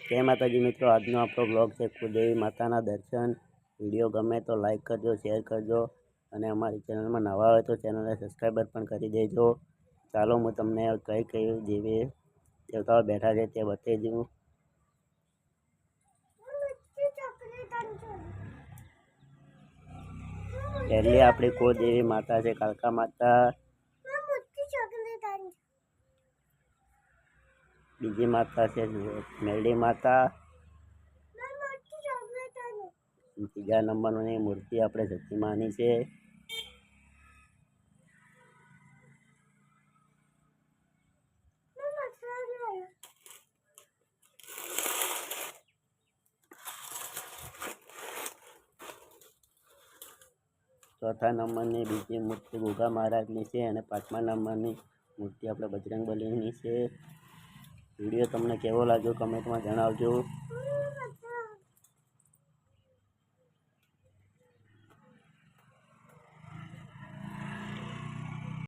जय माताजी मित्रों, आज आपणो ब्लॉग है कुलदेवी माता दर्शन। वीडियो गमे तो लाइक करजो, शेर करजो और अमरी चेनल में नवा हो तो चेनल ने सब्सक्राइबर पण करी देजो। चालो हूँ तमने कई कई देवी देवताओं बैठा है ते बताई दूँ। पहली अपनी कुलदेवी माता है कालका माता, बीजी माता है मेलडी माता, तीजा नंबर की मूर्ति अपने सतीमानी से, चौथा नंबर की बीजी मूर्ति गुगा महाराज की है और पांचमा नंबर की मूर्ति अपने बजरंग बली की है। वीडियो तमने केवो लाग्यो कमेंट में जणावजो।